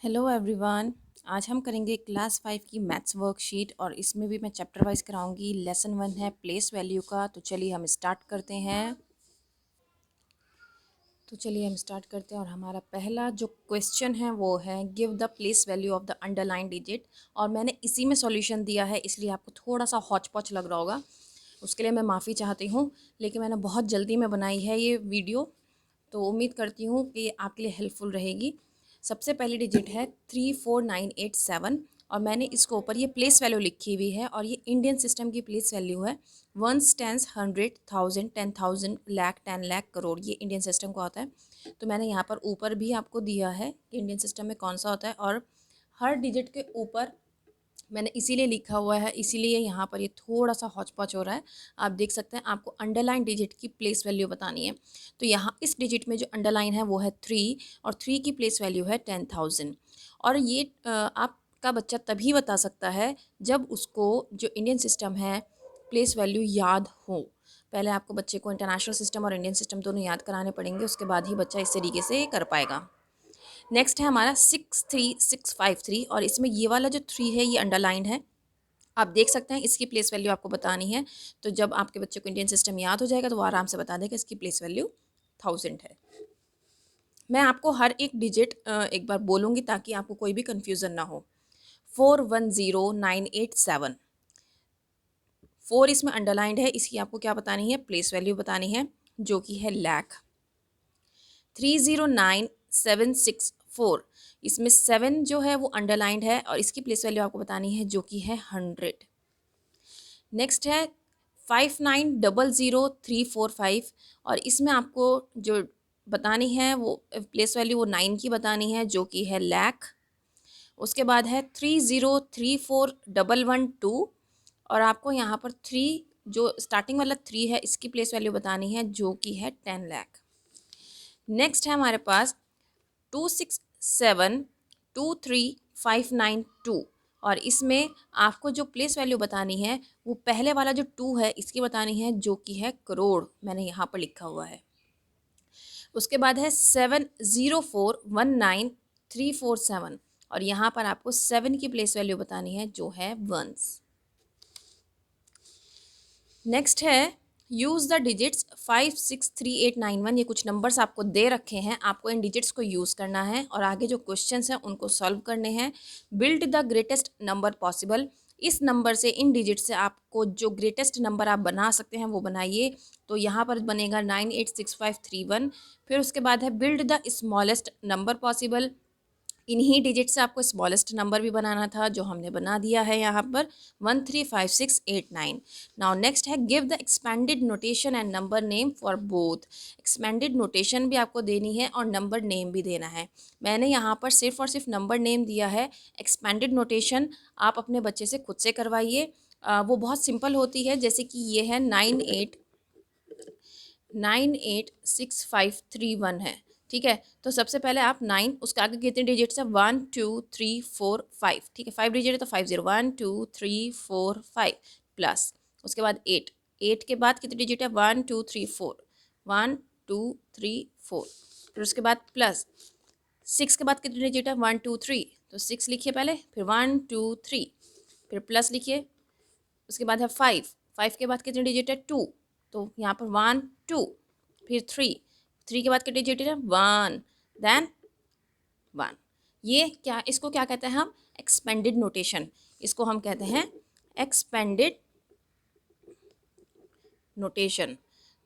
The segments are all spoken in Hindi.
Hello everyone. आज हम करेंगे क्लास 5 की मैथ्स वर्कशीट और इसमें भी मैं चैप्टर वाइज कराऊंगी। लेसन 1 है प्लेस वैल्यू का। तो चलिए हम स्टार्ट करते हैं। और हमारा पहला जो क्वेश्चन है वो है give the place value of the underline digit. और मैंने इसी में सॉल्यूशन दिया है, इसलिए आपको थोड़ा सा हौच पौच लग रहा होगा, उसके लिए मैं माफ़ी चाहती हूँ। लेकिन मैंने बहुत जल्दी में बनाई है ये वीडियो, तो उम्मीद करती हूँ कि ये आपके लिए हेल्पफुल रहेगी। सबसे पहली डिजिट है 34987 और मैंने इसको ऊपर ये प्लेस वैल्यू लिखी हुई है और ये इंडियन सिस्टम की प्लेस वैल्यू है। वंस, टेंस, 100,000, 10,000, लाख, 10 लाख, करोड़, ये इंडियन सिस्टम का होता है। तो मैंने यहाँ पर ऊपर भी आपको दिया है कि इंडियन सिस्टम में कौन सा होता है, और हर डिजिट के ऊपर मैंने इसीलिए लिखा हुआ है, इसीलिए यहाँ पर ये थोड़ा सा हौच पौच हो रहा है। आप देख सकते हैं, आपको अंडरलाइन डिजिट की प्लेस वैल्यू बतानी है। तो यहाँ इस डिजिट में जो अंडरलाइन है वो है 3 और 3 की प्लेस वैल्यू है 10,000। और ये आपका बच्चा तभी बता सकता है जब उसको जो इंडियन सिस्टम है प्लेस वैल्यू याद हो। पहले आपको बच्चे को इंटरनेशनल सिस्टम और इंडियन सिस्टम दोनों याद कराने पड़ेंगे, उसके बाद ही बच्चा इस तरीके से कर पाएगा। नेक्स्ट है हमारा 63653 और इसमें ये वाला जो 3 है ये अंडरलाइंड है। आप देख सकते हैं, इसकी प्लेस वैल्यू आपको बतानी है। तो जब आपके बच्चे को इंडियन सिस्टम याद हो जाएगा तो वो आराम से बता देगा इसकी प्लेस वैल्यू 1000 है। मैं आपको हर एक डिजिट एक बार बोलूँगी ताकि आपको कोई भी कन्फ्यूज़न ना हो। 410987, 4 इसमें अंडरलाइंड है, इसकी आपको क्या बतानी है, प्लेस वैल्यू बतानी है जो कि है लाख। 309764, इसमें 7 जो है वो अंडरलाइंड है और इसकी प्लेस वैल्यू आपको बतानी है जो कि है 100। नेक्स्ट है 59000345 और इसमें आपको जो बतानी है वो प्लेस वैल्यू वो 9 की बतानी है जो कि है लाख। उसके बाद है 30341112 और आपको यहाँ पर 3 जो स्टार्टिंग वाला 3 है इसकी प्लेस वैल्यू बतानी है जो कि है 10 लाख। नेक्स्ट है हमारे पास 26723592 और इसमें आपको जो प्लेस वैल्यू बतानी है वो पहले वाला जो 2 है इसकी बतानी है जो कि है करोड़, मैंने यहाँ पर लिखा हुआ है। उसके बाद है 70419347 और यहाँ पर आपको 7 की प्लेस वैल्यू बतानी है जो है वंस। नेक्स्ट है यूज़ द डिजिट्स 563891। ये कुछ नंबर्स आपको दे रखे हैं, आपको इन डिजिट्स को यूज़ करना है और आगे जो क्वेश्चंस हैं उनको सॉल्व करने हैं। Build the greatest number possible, इस नंबर से, इन डिजिट से आपको जो ग्रेटेस्ट नंबर आप बना सकते हैं वो बनाइए। तो यहाँ पर बनेगा 986531। फिर उसके बाद है build the smallest number possible, इन्हीं डिजिट से आपको स्मॉलेस्ट नंबर भी बनाना था जो हमने बना दिया है यहाँ पर 135689। नाउ नेक्स्ट है give the expanded notation and number name for both. Expanded notation भी आपको देनी है और नंबर नेम भी देना है। मैंने यहाँ पर सिर्फ और सिर्फ नंबर नेम दिया है। एक्सपेंडेड नोटेशन आप अपने बच्चे से खुद से करवाइए, वो बहुत सिंपल होती है। जैसे कि ये है 98986531 है, ठीक है। तो सबसे पहले आप 9, उसके आगे कितने डिजिट्स है 1 2 3 4 5, ठीक है, 5 डिजिट है तो 50 1 2 3 4 5 प्लस उसके बाद 8, 8 के बाद कितने डिजिट है 1 2 3 4, 1 2 3 4, फिर उसके बाद प्लस 6 के बाद कितने डिजिट है 1 2 3, तो 6 लिखिए पहले, फिर 1 2 3, फिर प्लस लिखिए। उसके बाद है 5, 5 के बाद कितने डिजिट है 2, तो यहाँ पर 1 2, फिर 3, 3 के बाद कितने डिजिट है 1, देन 1। ये क्या, इसको क्या कहते हैं हम, एक्सपेंडेड नोटेशन। इसको हम कहते हैं एक्सपेंडेड नोटेशन।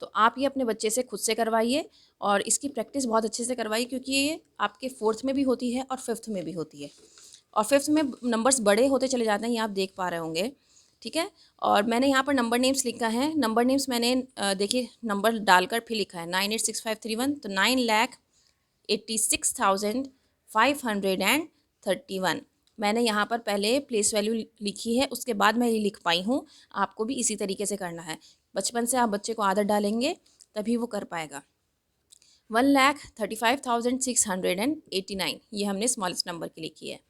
तो आप ये अपने बच्चे से खुद से करवाइए और इसकी प्रैक्टिस बहुत अच्छे से करवाइए, क्योंकि ये आपके 4th में भी होती है और 5th में भी होती है। और 5th में नंबर्स बड़े होते चले जाते हैं, ये आप देख पा रहे होंगे, ठीक है। और मैंने यहाँ पर नंबर नेम्स लिखा है। नंबर नेम्स मैंने देखिए नंबर डालकर फिर लिखा है 986531, तो 9,86,531। मैंने यहाँ पर पहले प्लेस वैल्यू लिखी है, उसके बाद मैं ये लिख पाई हूँ। आपको भी इसी तरीके से करना है। बचपन से आप बच्चे को आदत डालेंगे तभी वो कर पाएगा। 1,35,689, ये हमने स्मॉलेस्ट नंबर की लिखी है।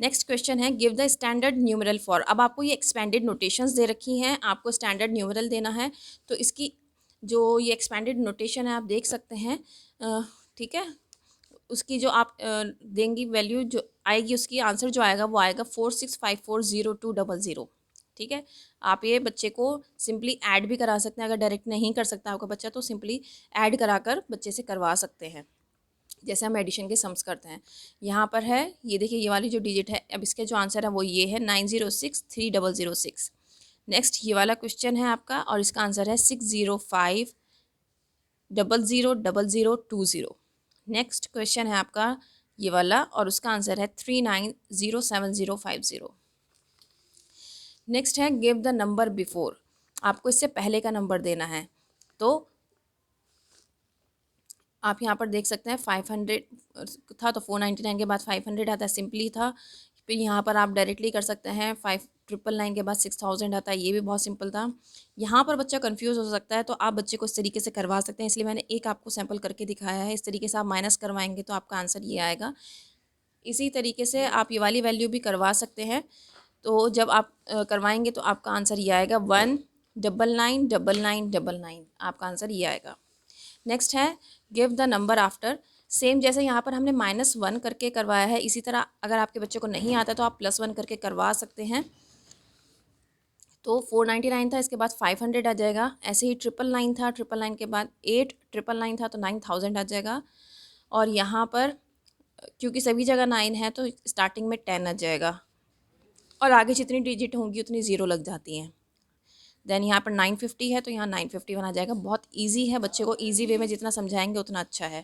नेक्स्ट क्वेश्चन है give the standard numeral for. अब आपको ये एक्सपेंडेड नोटेशंस दे रखी हैं, आपको स्टैंडर्ड न्यूमरल देना है। तो इसकी जो ये एक्सपेंडेड नोटेशन है आप देख सकते हैं, ठीक है। उसकी जो आप देंगी वैल्यू जो आएगी, उसकी आंसर जो आएगा वो आएगा 46540200। ठीक है, आप ये बच्चे को सिंपली ऐड भी करा सकते हैं। अगर डायरेक्ट नहीं कर सकता आपका बच्चा तो सिंपली ऐड कराकर बच्चे से करवा सकते हैं, जैसे हम एडिशन के सम्स करते हैं। यहाँ पर है, ये देखिए ये वाली जो डिजिट है, अब इसके जो आंसर है वो ये है 906306। नेक्स्ट ये वाला क्वेश्चन है आपका और इसका आंसर है 605000020। नेक्स्ट क्वेश्चन है आपका ये वाला और उसका आंसर है 390750। नेक्स्ट है गिव द नंबर बिफोर, आपको इससे पहले का नंबर देना है। तो आप यहाँ पर देख सकते हैं 500 था तो 499 के बाद 500 आता है, सिंपली था। फिर यहाँ पर आप डायरेक्टली कर सकते हैं, 5999 के बाद 6000 आता है, ये भी बहुत सिंपल था। यहाँ पर बच्चा कंफ्यूज हो सकता है तो आप बच्चे को इस तरीके से करवा सकते हैं, इसलिए मैंने एक आपको सैंपल करके दिखाया है। इस तरीके से आप माइनस करवाएंगे तो आपका आंसर ये आएगा। इसी तरीके से आप ये वाली वैल्यू भी करवा सकते हैं। तो जब आप करवाएंगे तो आपका आंसर ये आएगा 1999999, आपका आंसर ये आएगा। नेक्स्ट है give the number after, same जैसे यहाँ पर हमने -1 करके करवाया है, इसी तरह अगर आपके बच्चे को नहीं आता तो आप +1 करके करवा सकते हैं। तो 499 था, इसके बाद 500 आ जाएगा। ऐसे ही 999 था, 999 के बाद 8999 था तो 9000 आ जाएगा। और यहाँ पर क्योंकि सभी जगह 9 है तो स्टार्टिंग में 10 आ जाएगा और आगे जितनी डिजिट होंगी उतनी ज़ीरो लग जाती हैं। देन यहाँ पर 950 है तो यहाँ 951 आ जाएगा। बहुत इजी है, बच्चे को इजी वे में जितना समझाएंगे उतना अच्छा है।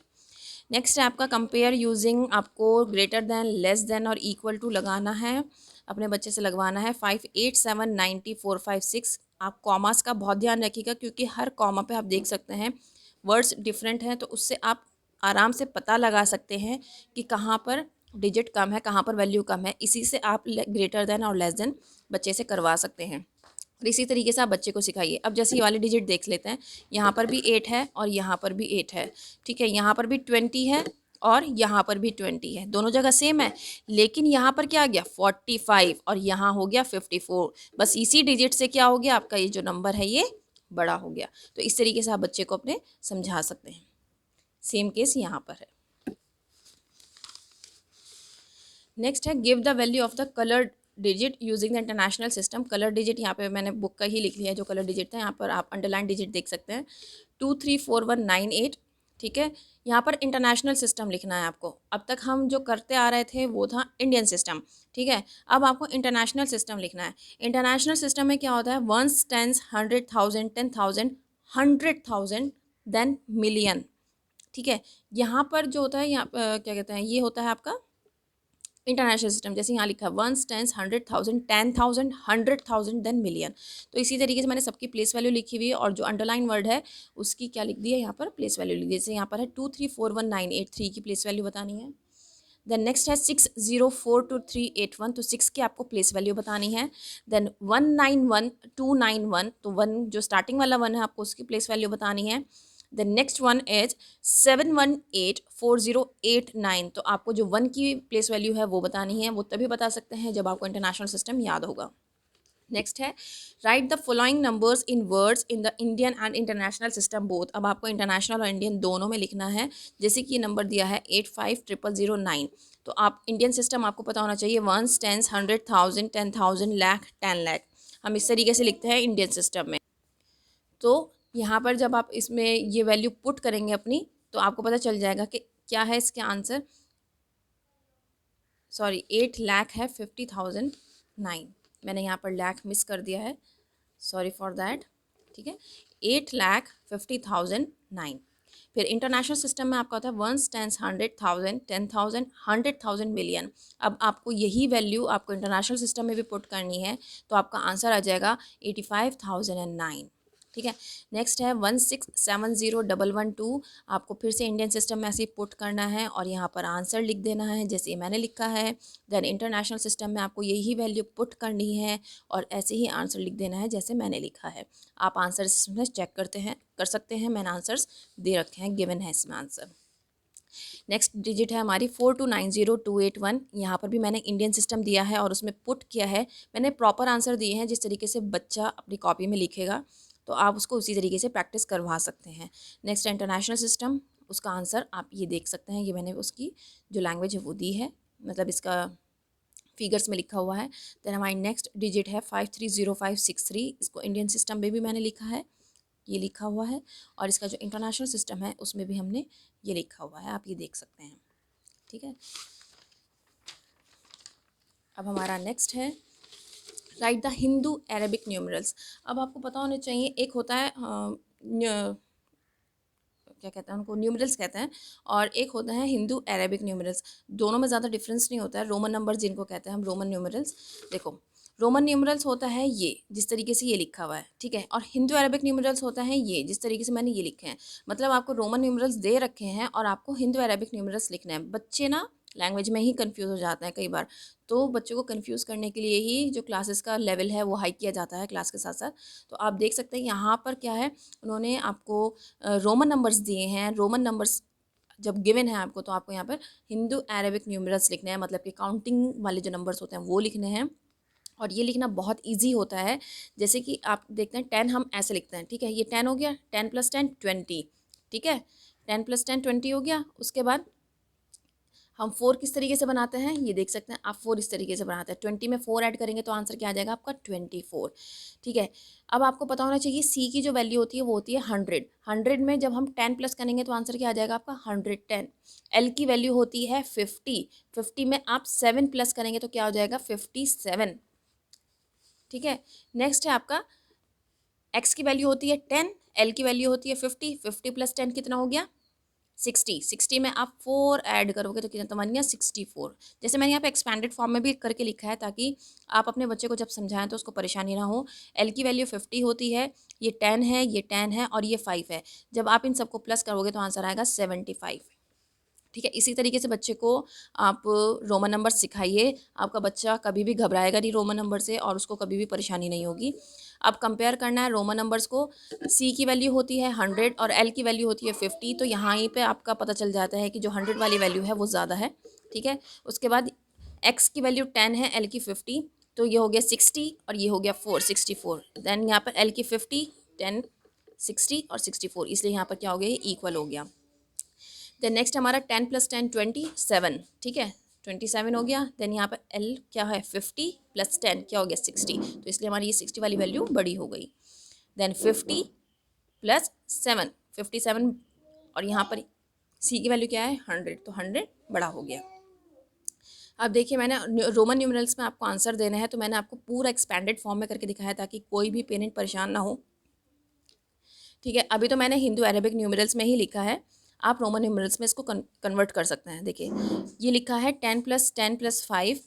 नेक्स्ट है आपका कंपेयर यूजिंग, आपको ग्रेटर देन, लेस देन और इक्वल टू लगाना है, अपने बच्चे से लगवाना है। 58790456। आप कॉमास का बहुत ध्यान रखिएगा क्योंकि हर कॉमा पे आप देख सकते हैं वर्ड्स डिफरेंट हैं, तो उससे आप आराम से पता लगा सकते हैं कि कहाँ पर डिजिट कम है, कहाँ पर वैल्यू कम है। इसी से आप ग्रेटर देन और लेस देन बच्चे से करवा सकते हैं। और इसी तरीके से आप बच्चे को सिखाइए। अब जैसे ये वाली डिजिट देख लेते हैं, यहाँ पर भी 8 है और यहाँ पर भी 8 है। ठीक है, यहाँ पर भी 20 है और यहाँ पर भी 20 है, दोनों जगह सेम है। लेकिन यहाँ पर क्या आ गया 45 और यहाँ हो गया 54। बस इसी डिजिट से क्या हो गया, आपका ये जो नंबर है ये बड़ा हो गया। तो इस तरीके से आप बच्चे को अपने समझा सकते हैं। सेम केस यहाँ पर है। नेक्स्ट है give the value of the colour digit using the international system. Colour digit यहाँ पे मैंने बुक का ही लिख लिया है जो कलर डिजिट था। यहाँ पर आप अंडरलाइन डिजिट देख सकते हैं 234198। ठीक है, यहाँ पर इंटरनेशनल सिस्टम लिखना है आपको। अब तक हम जो करते आ रहे थे वो था इंडियन सिस्टम। ठीक है, अब आपको इंटरनेशनल सिस्टम लिखना है। इंटरनेशनल सिस्टम में क्या होता है, 1s 10s 100,000 10,000 100,000 देन मिलियन। ठीक है, यहाँ पर जो होता है यहाँ क्या कहते हैं, ये होता है आपका इंटरनेशनल सिस्टम। जैसे यहाँ लिखा है 1s 10s 100,000 10,000 100,000 देन मिलियन। तो इसी तरीके से मैंने सबकी प्लेस वैल्यू लिखी हुई है और जो अंडरलाइन वर्ड है उसकी क्या लिख दी है, यहाँ पर प्लेस वैल्यू लिख दी है। जैसे यहाँ पर है 2341983 की प्लेस वैल्यू बतानी है। देन नेक्स्ट है 604238 तो 6 की आपको प्लेस वैल्यू बतानी है। देन 191291 तो 1 जो स्टार्टिंग वाला 1 है आपको उसकी प्लेस वैल्यू बतानी है। द नेक्स्ट वन इज 7184089 तो आपको जो 1 की प्लेस वैल्यू है वो बतानी है। वो तभी बता सकते हैं जब आपको इंटरनेशनल सिस्टम याद होगा। नेक्स्ट है right the following numbers in words in the Indian and international system both. अब आपको इंटरनेशनल और इंडियन दोनों में लिखना है। जैसे कि ये नंबर दिया है 850009 तो आप इंडियन सिस्टम आपको पता होना चाहिए 1s 10s 100,000 10,000 लाख 10 लाख। हम इस तरीके से लिखते हैं इंडियन सिस्टम में। तो यहाँ पर जब आप इसमें ये वैल्यू पुट करेंगे अपनी तो आपको पता चल जाएगा कि क्या है इसके आंसर। सॉरी 8 लाख है 50,009, मैंने यहाँ पर लाख मिस कर दिया है, सॉरी फॉर दैट। ठीक है, 8,50,009। फिर इंटरनेशनल सिस्टम में आपका होता है 1s 10s 100,000 10,000 100,000 मिलियन। अब आपको यही वैल्यू आपको इंटरनेशनल सिस्टम में भी पुट करनी है तो आपका आंसर आ जाएगा 85,009। ठीक है, नेक्स्ट है 16701112 आपको फिर से इंडियन सिस्टम में ऐसे ही पुट करना है और यहाँ पर आंसर लिख देना है जैसे मैंने लिखा है। देन इंटरनेशनल सिस्टम में आपको यही वैल्यू पुट करनी है और ऐसे ही आंसर लिख देना है जैसे मैंने लिखा है। आप आंसर इसमें चेक कर सकते हैं, मैंने आंसर्स दे रखे हैं, गिवन है इसमें आंसर। नेक्स्ट डिजिट है हमारी 4290281। यहाँ पर भी मैंने इंडियन सिस्टम दिया है और उसमें पुट किया है। मैंने प्रॉपर आंसर दिए हैं जिस तरीके से बच्चा अपनी कॉपी में लिखेगा तो आप उसको उसी तरीके से प्रैक्टिस करवा सकते हैं। नेक्स्ट इंटरनेशनल सिस्टम, उसका आंसर आप ये देख सकते हैं, ये मैंने उसकी जो लैंग्वेज है वो दी है, मतलब इसका फिगर्स में लिखा हुआ है। देन हमारी नेक्स्ट डिजिट है 530563, इसको इंडियन सिस्टम में भी मैंने लिखा है, ये लिखा हुआ है, और इसका जो इंटरनेशनल सिस्टम है उसमें भी हमने ये लिखा हुआ है, आप ये देख सकते हैं। ठीक है, अब हमारा नेक्स्ट है right the Hindu Arabic numerals. अब आपको पता होना चाहिए, एक होता है क्या कहते हैं उनको, न्यूमरल्स कहते हैं, और एक होता है हिंदू अरेबिक न्यूमरल्स। दोनों में ज़्यादा डिफरेंस नहीं होता है। रोमन नंबर जिनको कहते हैं हम रोमन न्यूमरल्स, देखो रोमन न्यूमरल्स होता है ये जिस तरीके से ये लिखा हुआ है, ठीक है, और हिंदू अरेबिक न्यूमरल्स होता है ये जिस तरीके से मैंने ये लिखे हैं। मतलब आपको रोमन न्यूमरल्स दे रखे हैं और आपको हिंदू अरेबिक न्यूमरल्स लिखने हैं। बच्चे ना लैंग्वेज में ही कंफ्यूज हो जाते हैं कई बार, तो बच्चों को कंफ्यूज करने के लिए ही जो क्लासेस का लेवल है वो हाई किया जाता है क्लास के साथ साथ। तो आप देख सकते हैं यहाँ पर क्या है, उन्होंने आपको रोमन नंबर्स दिए हैं। रोमन नंबर्स जब गिवन है आपको, तो आपको यहाँ पर हिंदू अरेबिक न्यूमरल्स लिखने हैं, मतलब कि काउंटिंग वाले जो नंबर्स होते हैं वो लिखने हैं। और ये लिखना बहुत इजी होता है। जैसे कि आप देखते हैं 10 हम ऐसे लिखते हैं, ठीक है, ये 10 हो गया, 10 + 10 20, ठीक है, 10 + 10 20 हो गया। उसके बाद हम 4 किस तरीके से बनाते हैं, ये देख सकते हैं आप, 4 इस तरीके से बनाते हैं। 20 में 4 ऐड करेंगे तो आंसर क्या आ जाएगा आपका 24, ठीक है। अब आपको पता होना चाहिए सी की जो वैल्यू होती है वो होती है 100। 100 में जब हम 10 प्लस करेंगे तो आंसर क्या आ जाएगा आपका 110। एल की वैल्यू होती है 50। 50 में आप 7 प्लस करेंगे तो क्या हो जाएगा 57, ठीक है। नेक्स्ट है आपका एक्स की वैल्यू होती है 10, एल की वैल्यू होती है 50। 50 + 10 कितना हो गया 60। 60 में आप 4 ऐड करोगे तो कितना, तो बन गया 64। जैसे मैंने यहाँ पे एक्सपैंडेड फॉर्म में भी करके लिखा है ताकि आप अपने बच्चे को जब समझाएं तो उसको परेशानी ना हो। एल की वैल्यू 50 होती है, ये 10 है, ये 10 है और ये 5 है। जब आप इन सबको प्लस करोगे तो आंसर आएगा 75, ठीक है। इसी तरीके से बच्चे को आप रोमन नंबर सिखाइए, आपका बच्चा कभी भी घबराएगा नहीं रोमन नंबर से और उसको कभी भी परेशानी नहीं होगी। अब कंपेयर करना है रोमन नंबर्स को, सी की वैल्यू होती है 100 और एल की वैल्यू होती है 50, तो यहाँ पे आपका पता चल जाता है कि जो 100 वाली वैल्यू है वो ज़्यादा है, ठीक है। उसके बाद एक्स की वैल्यू 10 है, एल की 50, तो ये हो गया 60 और ये हो गया 64। देन यहाँ पर एल की 50, 10, 60 और 64, इसलिए यहाँ पर क्या हो गया, ये इक्वल हो गया। देन नेक्स्ट हमारा 10 + 10 27, ठीक है, 27 हो गया। देन यहाँ पर एल क्या है 50 + 10 क्या हो गया 60, तो इसलिए हमारी ये 60 वाली वैल्यू बड़ी हो गई। देन 50 + 7 57, और यहाँ पर सी की वैल्यू क्या है 100, तो 100 बड़ा हो गया। अब देखिए मैंने रोमन न्यूमरल्स में आपको आंसर देना है तो मैंने आपको पूरा एक्सपैंडेड फॉर्म में करके दिखाया ताकि कोई भी पेरेंट परेशान ना हो, ठीक है। अभी तो मैंने हिंदू अरेबिक न्यूमरल्स में ही लिखा है, आप रोमन न्यूमरल्स में इसको कन्वर्ट कर सकते हैं। देखिए ये लिखा है 10 + 10 + 5,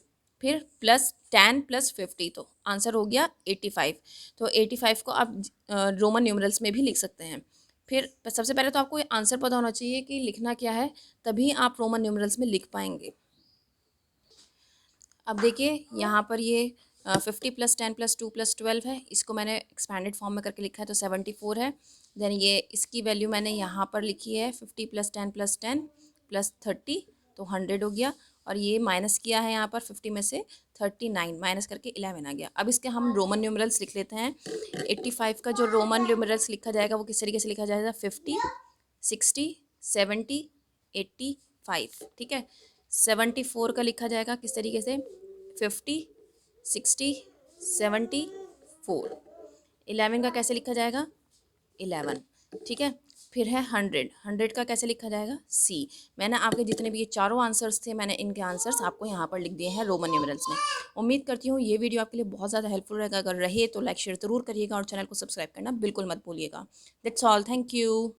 फिर प्लस 10 + 50, तो आंसर हो गया 85। तो 85 को आप रोमन न्यूमरल्स में भी लिख सकते हैं। फिर सबसे पहले तो आपको ये आंसर पता होना चाहिए कि लिखना क्या है, तभी आप रोमन न्यूमरल्स में लिख पाएंगे। अब देखिए यहाँ पर ये 50 + 10 + 2 + 12 है, इसको मैंने एक्सपैंडेड फॉर्म में करके लिखा है तो 74 है। देन ये इसकी वैल्यू मैंने यहाँ पर लिखी है 50 + 10 + 10 + 30, तो 100 हो गया। और ये माइनस किया है यहाँ पर 50 में से 39, माइनस करके 11 आ गया। अब इसके हम रोमन न्यूमरल्स लिख लेते हैं। 85 का जो रोमन न्यूमरल्स लिखा जाएगा वो किस तरीके से लिखा जाएगा 50, 60, 70, 85, ठीक है। 74 का लिखा जाएगा किस तरीके से 50, 60, 74। 11 का कैसे लिखा जाएगा 11, ठीक है। फिर है 100, 100 का कैसे लिखा जाएगा सी। मैंने आपके जितने भी ये चारों आंसर्स थे मैंने इनके आंसर्स आपको यहाँ पर लिख दिए हैं रोमन न्यूमरल्स में। उम्मीद करती हूँ ये वीडियो आपके लिए बहुत ज़्यादा हेल्पफुल रहेगा। अगर रहे तो लाइक शेयर ज़रूर करिएगा और चैनल को सब्सक्राइब करना बिल्कुल मत भूलिएगा। That's all, thank you.